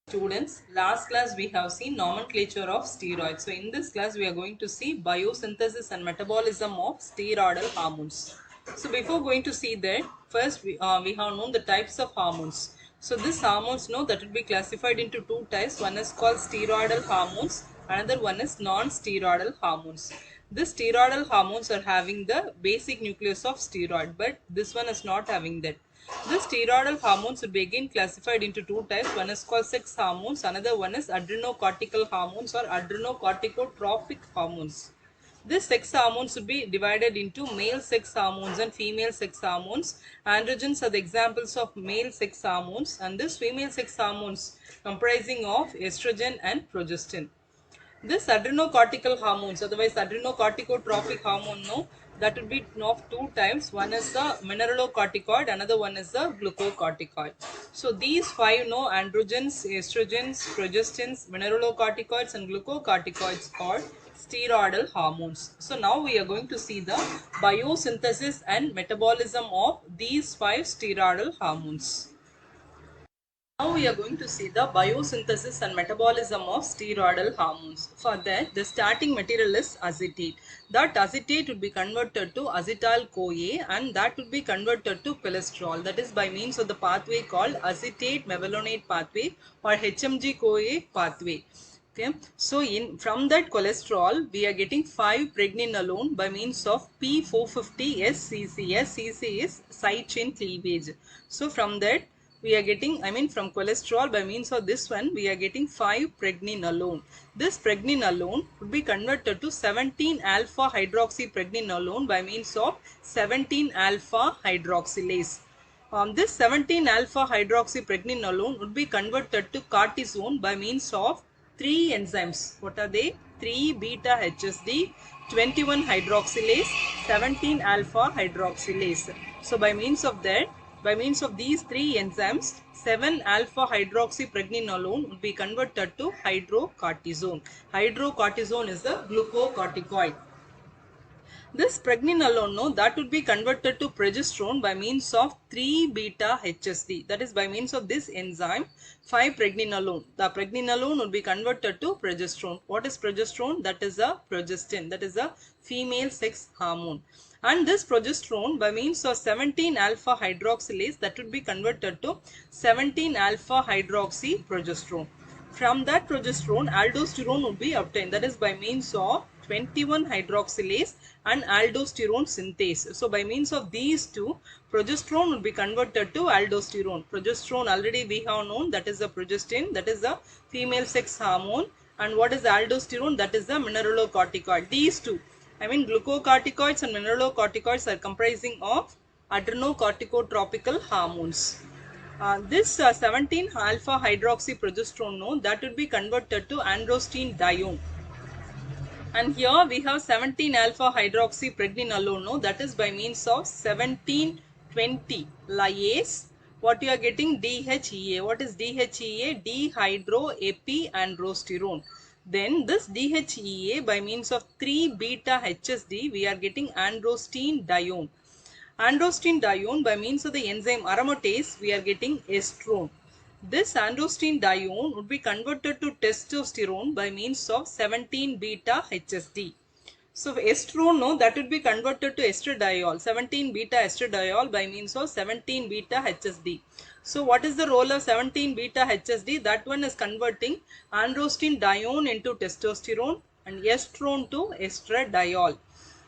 Students, last class we have seen nomenclature of steroids. So in this class we are going to see biosynthesis and metabolism of steroidal hormones. So before going to see that, first we have known the types of hormones. So this hormones that will be classified into two types. One is called steroidal hormones, another one is non-steroidal hormones. This steroidal hormones are having the basic nucleus of steroid, but this one is not having that. The steroidal hormones would be again classified into two types. One is called sex hormones, another one is adrenocortical hormones or adrenocorticotropic hormones. This sex hormones would be divided into male sex hormones and female sex hormones. Androgens are the examples of male sex hormones, and this female sex hormones comprising of estrogen and progesterone. This adrenocortical hormones, otherwise adrenocorticotropic hormone, that will be of two types. One is the mineralocorticoid, another one is the glucocorticoid. So these five androgens, estrogens, progestins, mineralocorticoids and glucocorticoids are steroidal hormones. So now we are going to see the biosynthesis and metabolism of these five steroidal hormones. Now we are going to see the biosynthesis and metabolism of steroidal hormones. For that, the starting material is acetate. That acetate would be converted to acetyl-CoA and that would be converted to cholesterol. That is by means of the pathway called acetate mevalonate pathway or HMG-CoA pathway. Okay, so from that cholesterol we are getting 5-pregnenolone by means of P450-SCC. SCC is side chain cleavage. So from that we are getting, from cholesterol by means of this one we are getting 5-pregnenolone. This pregnenolone would be converted to 17-alpha hydroxypregnenolone by means of 17-alpha hydroxylase. This 17-alpha hydroxypregnenolone would be converted to cortisone by means of three enzymes. What are they? 3-beta-HSD, 21-hydroxylase, 17-alpha hydroxylase. So by means of that, by means of these three enzymes, 7-alpha hydroxypregnenolone will be converted to hydrocortisone. Hydrocortisone is the glucocorticoid. This pregnenolone, that would be converted to progesterone by means of 3-beta-HSD. That is by means of this enzyme 5-pregnenolone. The pregnenolone would be converted to progesterone. What is progesterone? That is a progestin. That is a female sex hormone. And this progesterone by means of 17-alpha hydroxylase, that would be converted to 17-alpha hydroxyprogesterone. From that progesterone, aldosterone would be obtained. That is by means of 21-hydroxylase and aldosterone synthase. So by means of these two, progesterone would be converted to aldosterone. Progesterone already we have known, that is the progestin, that is the female sex hormone. And what is aldosterone? That is the mineralocorticoid. These two, glucocorticoids and mineralocorticoids are comprising of adrenocorticotropical hormones. This 17-alpha hydroxyprogesterone, that would be converted to androstenedione. And here we have 17-alpha hydroxypregnenolone, that is by means of 1720 lyase. What you are getting? DHEA. What is DHEA? Dehydroepiandrosterone. Then this DHEA by means of 3-beta-HSD we are getting androstenedione. Androstenedione by means of the enzyme aromatase we are getting estrone. This androstenedione would be converted to testosterone by means of 17-beta-HSD. So estrone, that would be converted to estradiol, 17-beta-estradiol by means of 17-beta-HSD. So what is the role of 17-beta-HSD? That one is converting androstenedione into testosterone and estrone to estradiol.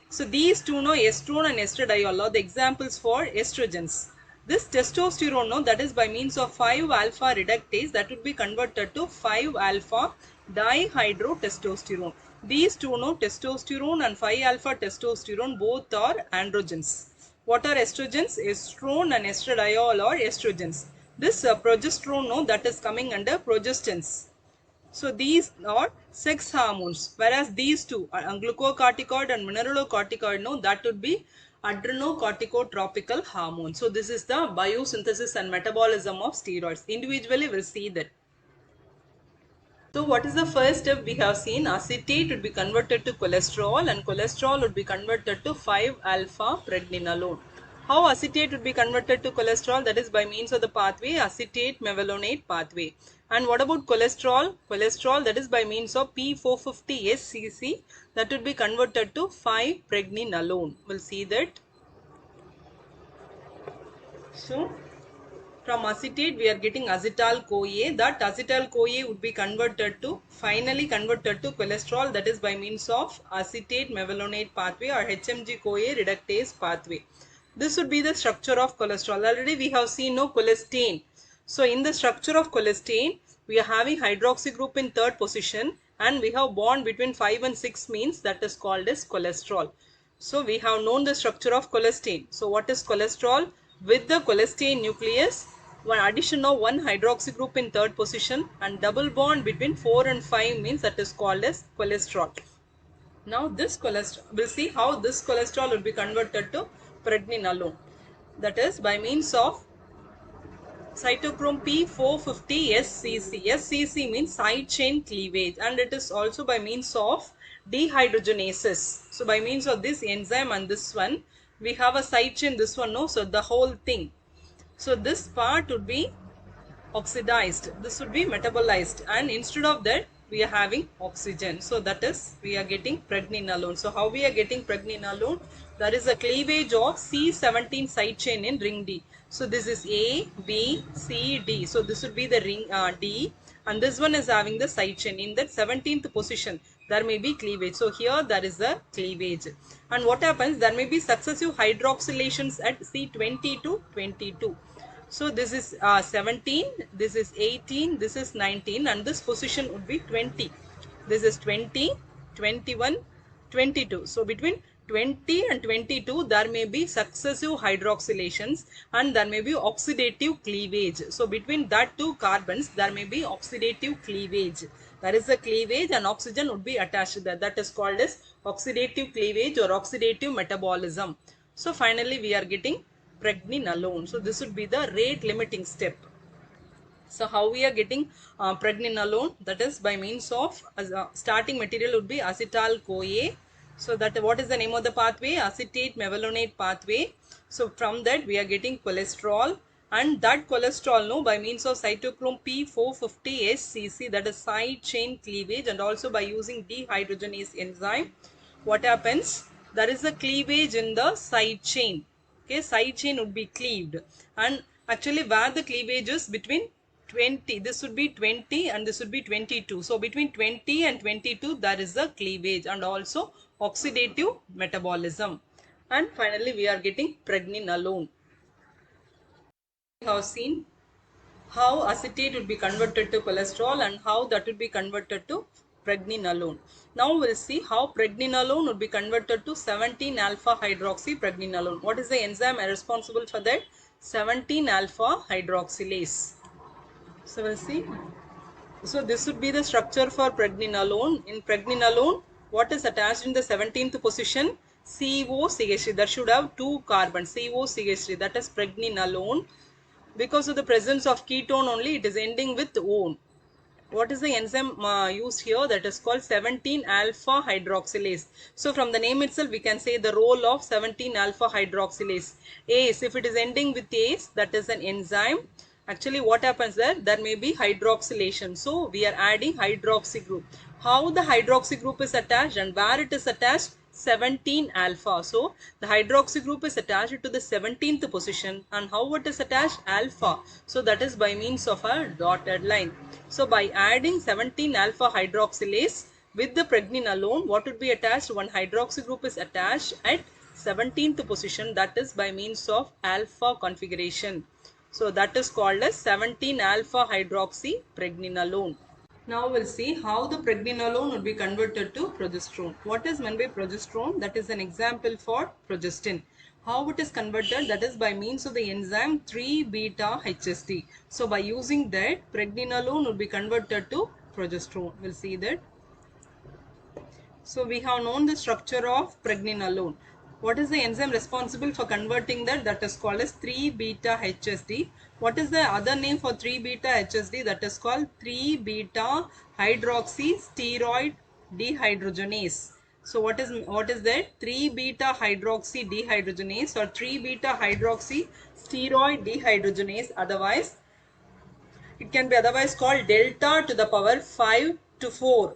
So these two, estrone and estradiol, are the examples for estrogens. This testosterone, that is by means of 5-alpha reductase, that would be converted to 5-alpha dihydrotestosterone. These two, testosterone and 5-alpha testosterone, both are androgens. What are estrogens? Estrone and estradiol are estrogens. This progesterone, that is coming under progestins. So these are sex hormones, whereas these two, glucocorticoid and mineralocorticoid, that would be adrenocorticotropical hormone. So this is the biosynthesis and metabolism of steroids. Individually we'll see that. So what is the first step we have seen? Acetate would be converted to cholesterol and cholesterol would be converted to 5-alpha pregnenolone. How acetate would be converted to cholesterol? That is by means of the pathway acetate mevalonate pathway. And what about cholesterol? Cholesterol, that is by means of P450SCC, that would be converted to 5-pregnenolone. We'll see that. So from acetate we are getting acetyl-CoA. That acetyl-CoA would be finally converted to cholesterol, that is by means of acetate mevalonate pathway or HMG-CoA reductase pathway. This would be the structure of cholesterol. Already we have seen cholesterol. So in the structure of cholesterol, we are having hydroxy group in third position, and we have bond between 5 and 6 means that is called as cholesterol. So we have known the structure of cholesterol. So what is cholesterol? With the cholesterol nucleus, one addition of one hydroxy group in third position and double bond between 4 and 5 means that is called as cholesterol. Now this cholesterol, we'll see how this cholesterol will be converted to pregnenolone. That is by means of cytochrome P450 SCC. SCC means side chain cleavage, and it is also by means of dehydrogenases. So by means of this enzyme and this one, we have a side chain, this one, no, so the whole thing. So this part would be oxidized, this would be metabolized, and instead of that we are having oxygen. So that is we are getting pregnenolone. So how we are getting pregnenolone? There is a cleavage of C17 side chain in ring D. So this is A, B, C, D. So this would be the ring D, and this one is having the side chain. In that 17th position there may be cleavage. So here there is a cleavage, and what happens, there may be successive hydroxylations at C20 to 22. So this is 17, this is 18, this is 19, and this position would be 20. This is 20, 21, 22. So between 20 and 22 there may be successive hydroxylations and there may be oxidative cleavage. So between that two carbons there may be oxidative cleavage. There is a cleavage and oxygen would be attached there. That is called as oxidative cleavage or oxidative metabolism. So finally we are getting pregnenolone. So this would be the rate limiting step. So how we are getting pregnenolone? That is by means of starting material would be acetyl-CoA. So that what is the name of the pathway? Acetate mevalonate pathway. So from that we are getting cholesterol, and that cholesterol by means of cytochrome P450 SCC, that is side chain cleavage, and also by using dehydrogenase enzyme, what happens? There is a cleavage in the side chain. Okay, side chain would be cleaved, and actually where the cleavage is between 20, this would be 20 and this would be 22. So between 20 and 22 there is a cleavage and also oxidative metabolism. And finally we are getting pregnenolone. We have seen how acetate would be converted to cholesterol and how that would be converted to pregnenolone. Now we'll see how pregnenolone would be converted to 17 alpha hydroxy pregnenolone. What is the enzyme responsible for that? 17 alpha hydroxylase. So we'll see. So this would be the structure for pregnenolone. In pregnenolone, what is attached in the 17th position? COCH3. That should have two carbons. COCH3. That is pregnenolone. Because of the presence of ketone only, it is ending with -one. What is the enzyme used here? That is called 17 alpha hydroxylase. So from the name itself we can say the role of 17 alpha hydroxylase. ACE, if it is ending with ACE, that is an enzyme. Actually what happens there? There may be hydroxylation. So we are adding hydroxy group. How the hydroxy group is attached and where it is attached? 17 alpha. So the hydroxy group is attached to the 17th position, and how it is attached? Alpha. So that is by means of a dotted line. So by adding 17 alpha hydroxylase with the pregnenolone, what would be attached? One hydroxy group is attached at 17th position, that is by means of alpha configuration. So that is called as 17 alpha hydroxy pregnenolone. Now we'll see how the pregnenolone would be converted to progesterone. What is meant by progesterone? That is an example for progestin. How it is converted? That is by means of the enzyme 3-beta-HSD. So by using that, pregnenolone would be converted to progesterone. We'll see that. So we have known the structure of pregnenolone. What is the enzyme responsible for converting that? That is called as 3-beta-HSD. What is the other name for 3-beta-HSD? That is called 3-beta-hydroxysteroid dehydrogenase. So what is that? 3 beta hydroxy dehydrogenase or 3 beta hydroxy steroid dehydrogenase. Otherwise, it can be otherwise called delta to the power 5 to 4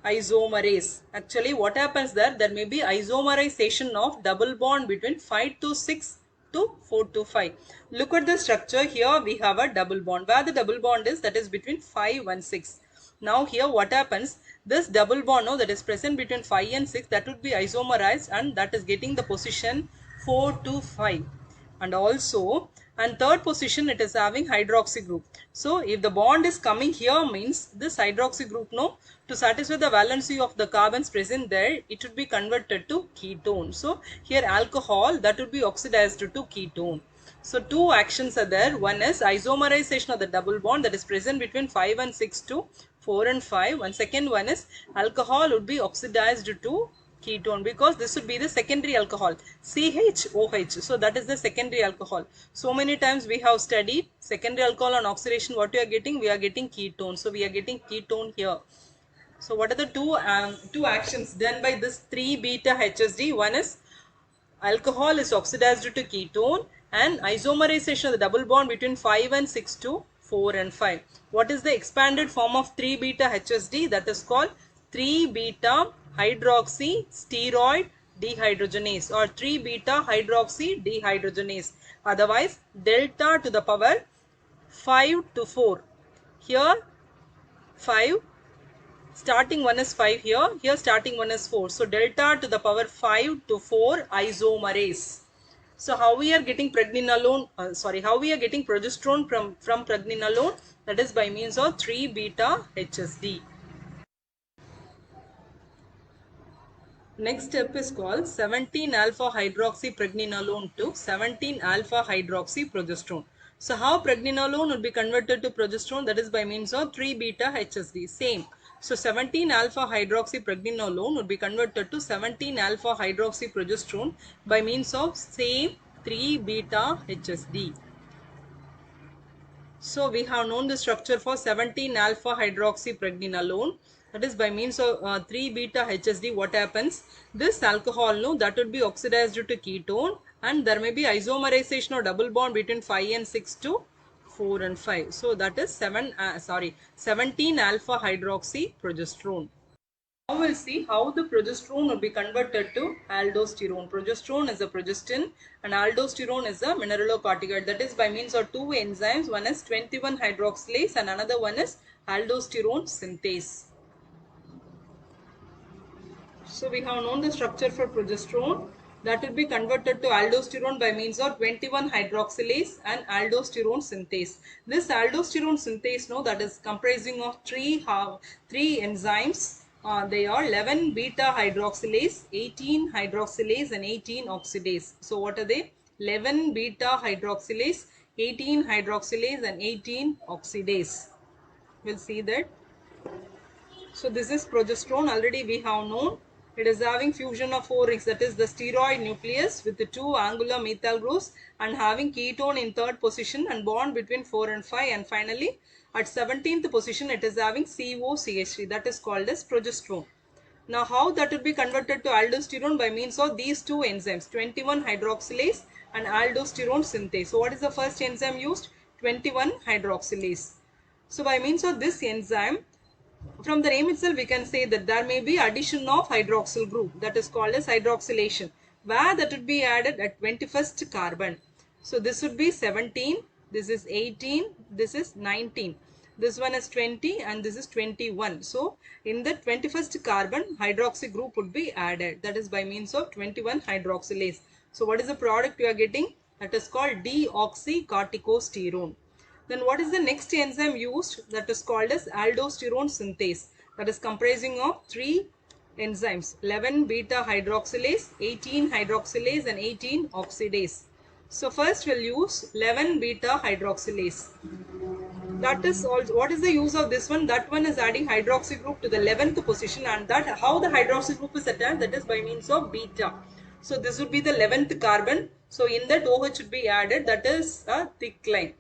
isomerase. Actually, what happens there? There may be isomerization of double bond between 5 to 6 to 4 to 5. Look at the structure. Here we have a double bond. Where the double bond is, that is between 5 and 6. Now here what happens? This double bond that is present between 5 and 6, that would be isomerized, and that is getting the position 4 to 5. And also, and third position, it is having hydroxy group. So if the bond is coming here, means this hydroxy group, no, to satisfy the valency of the carbons present there, it would be converted to ketone. So here alcohol, that would be oxidized to ketone. So two actions are there. One is isomerization of the double bond that is present between 5 and 6 to 4 and 5. And second one is alcohol would be oxidized to ketone, because this would be the secondary alcohol, CHOH. So that is the secondary alcohol. So many times we have studied secondary alcohol on oxidation. What we are getting? We are getting ketone. So we are getting ketone here. So what are the two actions done by this 3 beta HSD? One is alcohol is oxidized to ketone, and isomerization of the double bond between 5 and 6 to 4 and 5. What is the expanded form of 3 beta HSD? That is called 3 beta hydroxy steroid dehydrogenase or 3 beta hydroxy dehydrogenase, otherwise delta to the power 5 to 4. Here 5, starting one is 5 here starting one is 4. So delta to the power 5 to 4 isomerase. So how we are getting pregnenolone, how we are getting progesterone from pregnenolone? That is by means of 3 beta HSD. Next step is called 17 alpha hydroxy pregnenolone to 17 alpha hydroxy progesterone. So how pregnenolone would be converted to progesterone? That is by means of 3 beta HSD. Same. So 17 alpha hydroxy pregnenolone would be converted to 17 alpha hydroxy progesterone by means of same 3 beta HSD. So we have known the structure for 17 alpha hydroxy pregnenolone. That is by means of 3 beta HSD. What happens? This alcohol, no, that would be oxidized to ketone, and there may be isomerization or double bond between 5 and 6 to 4 and 5. So that is 17 alpha hydroxy progesterone. Now we'll see how the progesterone will be converted to aldosterone. Progesterone is a progestin and aldosterone is a mineralocorticoid. That is by means of two enzymes. One is 21 hydroxylase and another one is aldosterone synthase. So we have known the structure for progesterone. That will be converted to aldosterone by means of 21 hydroxylase and aldosterone synthase. This aldosterone synthase, no, that is comprising of three enzymes. They are 11 beta hydroxylase, 18 hydroxylase and 18 oxidase. So what are they? 11 beta hydroxylase, 18 hydroxylase and 18 oxidase. We'll see that. So this is progesterone. Already we have known. It is having fusion of 4 rings, that is the steroid nucleus with the 2 angular methyl groups and having ketone in third position and bond between 4 and 5, and finally at 17th position it is having COCH3, that is called as progesterone. Now how that will be converted to aldosterone? By means of these two enzymes, 21 hydroxylase and aldosterone synthase. So what is the first enzyme used? 21 hydroxylase. So by means of this enzyme, from the name itself we can say that there may be addition of hydroxyl group, that is called as hydroxylation, where that would be added at 21st carbon. So this would be 17, this is 18, this is 19, this one is 20 and this is 21. So in the 21st carbon hydroxy group would be added, that is by means of 21 hydroxylase. So what is the product you are getting? That is called deoxycorticosterone. Then what is the next enzyme used? That is called as aldosterone synthase. That is comprising of 3 enzymes, 11 beta hydroxylase, 18 hydroxylase and 18 oxidase. So first we'll use 11 beta hydroxylase. That is also, what is the use of this one? That one is adding hydroxy group to the 11th position, and that how the hydroxy group is attached, that is by means of beta. So this would be the 11th carbon. So in that OH should be added, that is a thick line.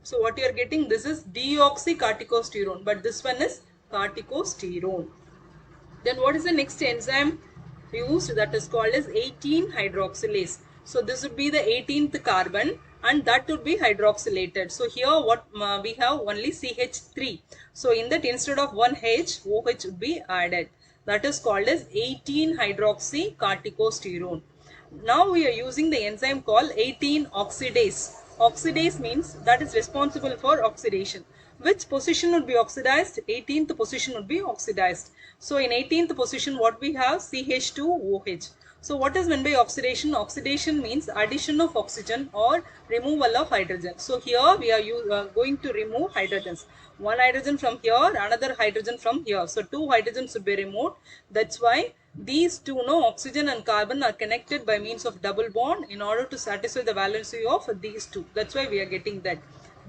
So what you are getting, this is deoxycorticosterone, but this one is corticosterone. Then what is the next enzyme? used, that is called as 18 hydroxylase. So this would be the 18th carbon and that would be hydroxylated. So here what we have only CH3. So in that instead of one H, OH would be added. That is called as 18 hydroxy corticosterone. Now we are using the enzyme called 18 oxidase. Oxidase means that is responsible for oxidation. Which position would be oxidized? 18th position would be oxidized. So in 18th position what we have? CH2OH. So what is meant by oxidation? Oxidation means addition of oxygen or removal of hydrogen. So here we are going to remove hydrogens. One hydrogen from here, another hydrogen from here. So two hydrogens should be removed. That's why these two, no, oxygen and carbon are connected by means of double bond in order to satisfy the valency of these two. That's why we are getting that.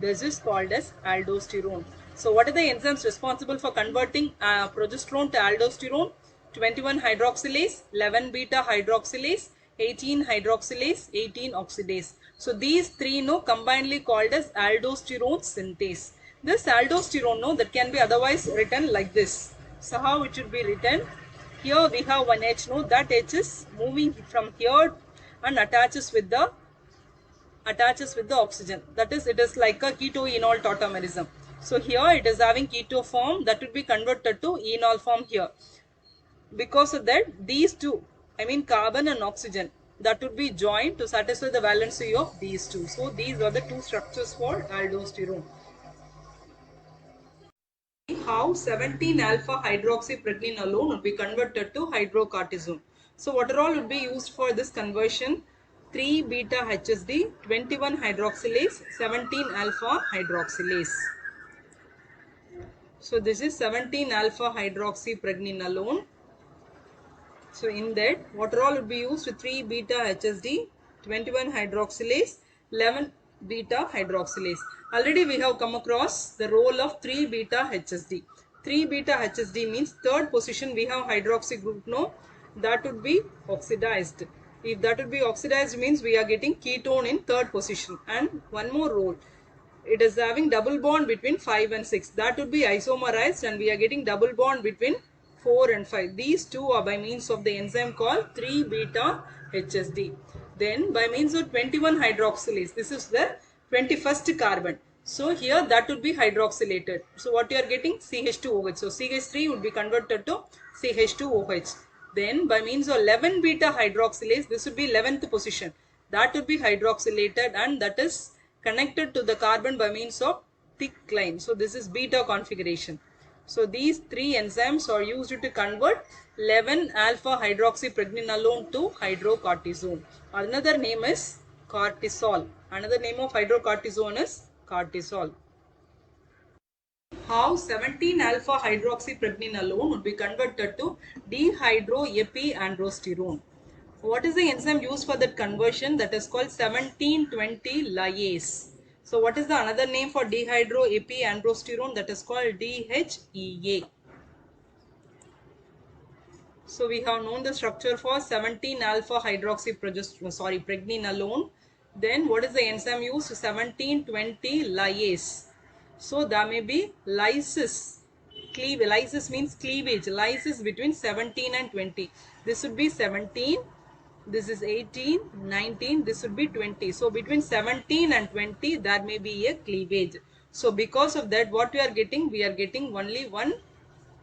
This is called as aldosterone. So what are the enzymes responsible for converting progesterone to aldosterone? 21 hydroxylase, 11 beta hydroxylase, 18 hydroxylase, 18 oxidase. So these three, no, combinedly called as aldosterone synthase. This aldosterone, no, that can be otherwise written like this. So how it should be written? Here we have one H, no, that H is moving from here and attaches with the oxygen. That is, it is like a keto-enol tautomerism. So here it is having keto form, that would be converted to enol form here. Because of that, these two, I mean carbon and oxygen, that would be joined to satisfy the valency of these two. So these are the two structures for aldosterone. How 17 alpha hydroxypregnenolone would be converted to hydrocortisone. So what all would be used for this conversion? 3 beta HSD, 21 hydroxylase, 17 alpha hydroxylase. So this is 17 alpha hydroxypregnenolone. So in that, what all would be used? 3 beta HSD, 21 hydroxylase, 11 beta hydroxylase. Already we have come across the role of 3 beta HSD. 3 beta HSD means third position we have hydroxy group, no, that would be oxidized. If that would be oxidized means we are getting ketone in third position. And one more role, it is having double bond between 5 and 6, that would be isomerized and we are getting double bond between 4 and 5. These two are by means of the enzyme called 3 beta HSD. Then by means of 21 hydroxylase, this is the 21st carbon. So here that would be hydroxylated. So what you are getting? CH2OH. So CH3 would be converted to CH2OH. Then by means of 11 beta hydroxylase, this would be 11th position. That would be hydroxylated and that is connected to the carbon by means of thick line. So this is beta configuration. So these three enzymes are used to convert 11 alpha hydroxypregnenolone to hydrocortisone. Another name is cortisol. Another name of hydrocortisone is cortisol. How 17 alpha hydroxypregnenolone would be converted to dehydroepiandrosterone. What is the enzyme used for that conversion? That is called 1720 lyase. So what is the another name for dehydroepiandrosterone? That is called DHEA. So we have known the structure for 17 alpha pregnenolone. Then what is the enzyme used? 1720 lyase. So there may be lysis. Lysis means cleavage. Lysis between 17 and 20. This would be 17. This is 18, 19. This would be 20. So between 17 and 20, there may be a cleavage. So because of that, what we are getting? We are getting only one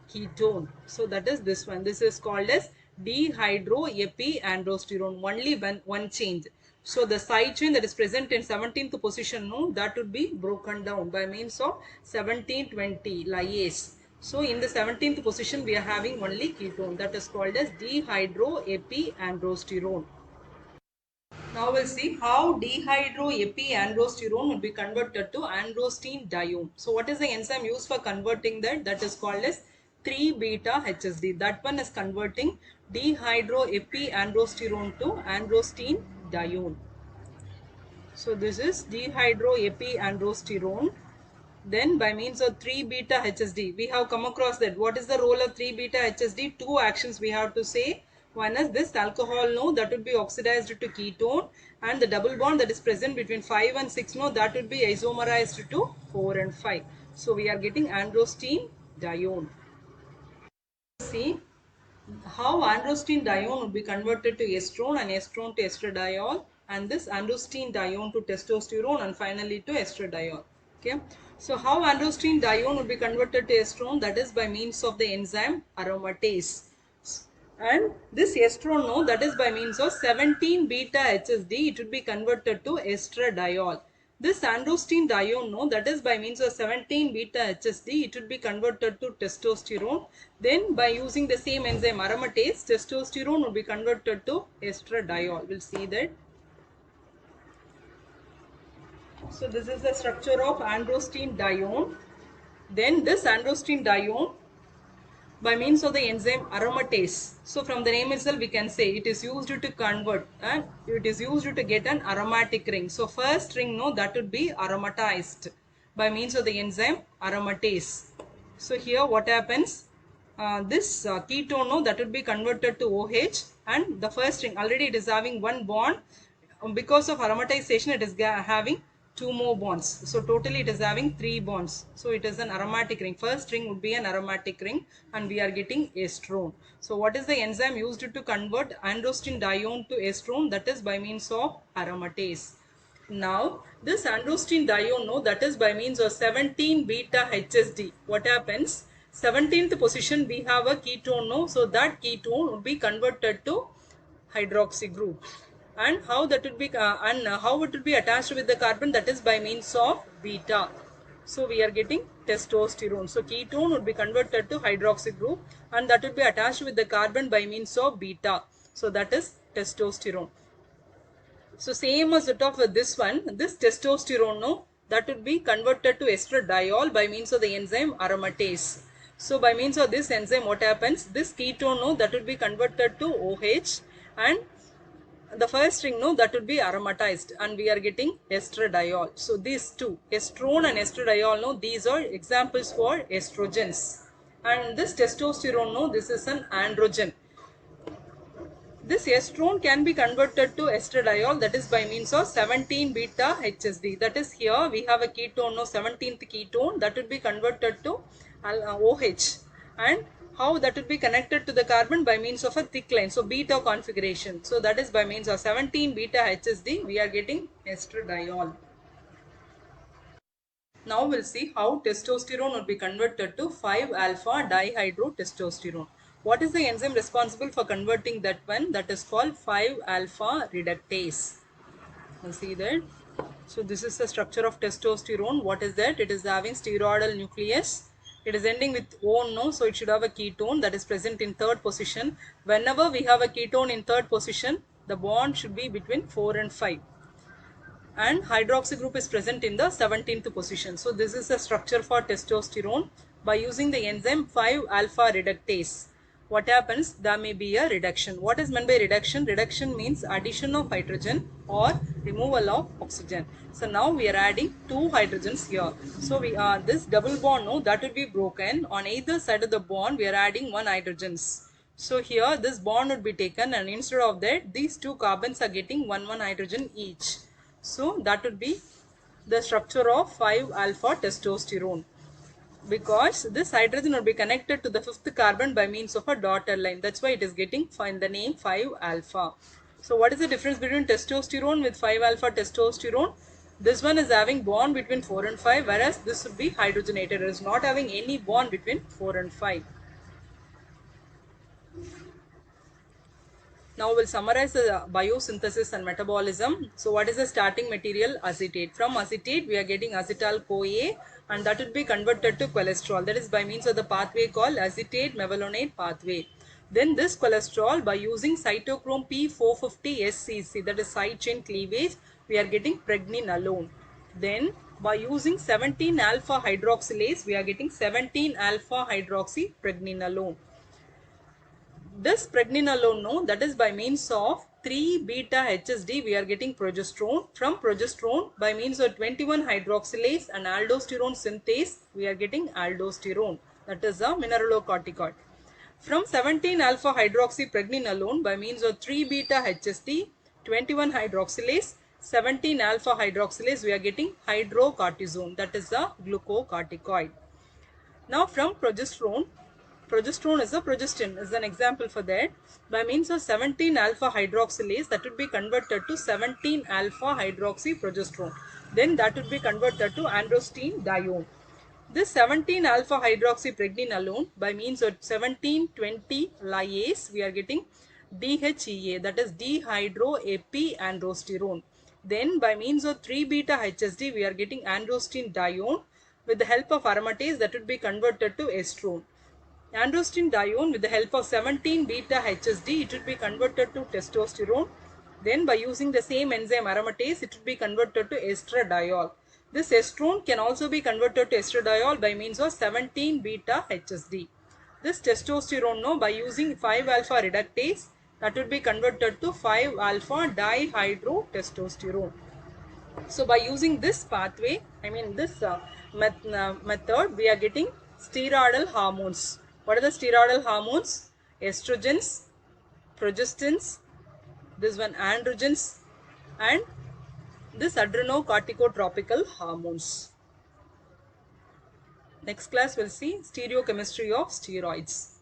ketone. So that is this one. This is called as dehydroepiandrosterone. Only one change. So the side chain that is present in 17th position, no, that would be broken down by means of 1720 lyase. So in the 17th position we are having only ketone, that is called as dehydroepiandrosterone. Now we'll see how dehydroepiandrosterone would be converted to androstenedione. So what is the enzyme used for converting that? That is called as 3 beta HSD. That one is converting dehydroepiandrosterone to androstenedione. So this is dehydroepiandrosterone. Then by means of 3 beta HSD, we have come across that. What is the role of 3 beta HSD? Two actions we have to say. One is this alcohol, no, that would be oxidized to ketone, and the double bond that is present between 5 and 6, no, that would be isomerized to 4 and 5. So we are getting androstenedione. See, how androstenedione would be converted to estrone and estrone to estradiol, and this androstenedione to testosterone and finally to estradiol. Okay, so how androstenedione would be converted to estrone, that is by means of the enzyme aromatase, and this estrone, no, that is by means of 17 beta HSD, it would be converted to estradiol. This androstenedione, no, that is by means of 17 beta HSD, it would be converted to testosterone. Then by using the same enzyme aromatase, testosterone would be converted to estradiol. We'll see that. So this is the structure of androstenedione. Then this androstenedione by means of the enzyme aromatase. So from the name itself we can say it is used to convert and it is used to get an aromatic ring. So first ring, no, that would be aromatized by means of the enzyme aromatase. So here what happens, this ketone, no, that would be converted to OH, and the first ring already it is having one bond. Because of aromatization it is having two more bonds, so totally it is having three bonds. So it is an aromatic ring. First ring would be an aromatic ring and we are getting estrone. So what is the enzyme used to convert androstenedione to estrone? That is by means of aromatase. Now this androstenedione, no, that is by means of 17 beta HSD. What happens, 17th position we have a ketone, no, so that ketone would be converted to hydroxy group. And how that would be how it would be attached with the carbon, that is by means of beta. So we are getting testosterone. So ketone would be converted to hydroxy group and that would be attached with the carbon by means of beta. So that is testosterone. So same as that of this one, this testosterone, no, that would be converted to estradiol by means of the enzyme aromatase. So by means of this enzyme what happens, this ketone, no, that would be converted to OH, and the first ring, no, that would be aromatized and we are getting estradiol. So these two, estrone and estradiol, no, these are examples for estrogens. And this testosterone, no, this is an androgen. This estrone can be converted to estradiol, that is by means of 17 beta HSD. That is here we have a ketone, no, 17th ketone, that would be converted to OH. And how that would be connected to the carbon by means of a thick line, so beta configuration. So that is by means of 17 beta HSD we are getting estradiol. Now we'll see how testosterone will be converted to 5-alpha dihydrotestosterone. What is the enzyme responsible for converting that one? That is called 5-alpha reductase. We'll see that. So this is the structure of testosterone. What is that? It is having steroidal nucleus. It is ending with O, no, so it should have a ketone that is present in third position. Whenever we have a ketone in third position, the bond should be between 4 and 5. And hydroxy group is present in the 17th position. So this is the structure for testosterone. By using the enzyme 5-alpha reductase, what happens, there may be a reduction. What is meant by reduction? Reduction means addition of hydrogen or removal of oxygen. So now we are adding two hydrogens here. So we are this double bond, no, that will be broken. On either side of the bond we are adding one hydrogens. So here this bond would be taken and instead of that these two carbons are getting one hydrogen each. So that would be the structure of 5-alpha testosterone, because this hydrogen will be connected to the fifth carbon by means of a dotted line. That's why it is getting the name 5-alpha. So what is the difference between testosterone with 5-alpha testosterone? This one is having bond between 4 and 5, whereas this would be hydrogenated. It is not having any bond between 4 and 5. Now we'll summarize the biosynthesis and metabolism. So what is the starting material? Acetate. From acetate we are getting acetyl-CoA and that will be converted to cholesterol. That is by means of the pathway called acetate mevalonate pathway. Then this cholesterol, by using cytochrome P450 SCC, that is side chain cleavage, we are getting pregnenolone. Then by using 17 alpha hydroxylase we are getting 17 alpha hydroxy pregnenolone. This pregnenolone, no, that is by means of 3 beta HSD we are getting progesterone. From progesterone by means of 21 hydroxylase and aldosterone synthase we are getting aldosterone, that is a mineralocorticoid. From 17 alpha hydroxy pregnenolone by means of 3 beta HSD, 21 hydroxylase, 17 alpha hydroxylase we are getting hydrocortisone, that is a glucocorticoid. Now from progesterone progesterone is a progestin is an example for that. By means of 17 alpha hydroxylase, that would be converted to 17 alpha hydroxyprogesterone. Then that would be converted to androstenedione. This 17 alpha hydroxypregnenolone, by means of 1720 lyase, we are getting DHEA, that is dehydroepiandrosterone. Then by means of 3 beta HSD, we are getting androstenedione. With the help of aromatase, that would be converted to estrone. Androstenedione, with the help of 17 beta HSD, it would be converted to testosterone. Then by using the same enzyme aromatase, it would be converted to estradiol. This estrone can also be converted to estradiol by means of 17 beta HSD. This testosterone, no, by using 5 alpha reductase, that would be converted to 5 alpha dihydrotestosterone. So by using this pathway, I mean this method, we are getting steroidal hormones. What are the steroidal hormones? Estrogens, progestins, this one androgens, and this adrenocorticotropical hormones. Next class we'll see stereochemistry of steroids.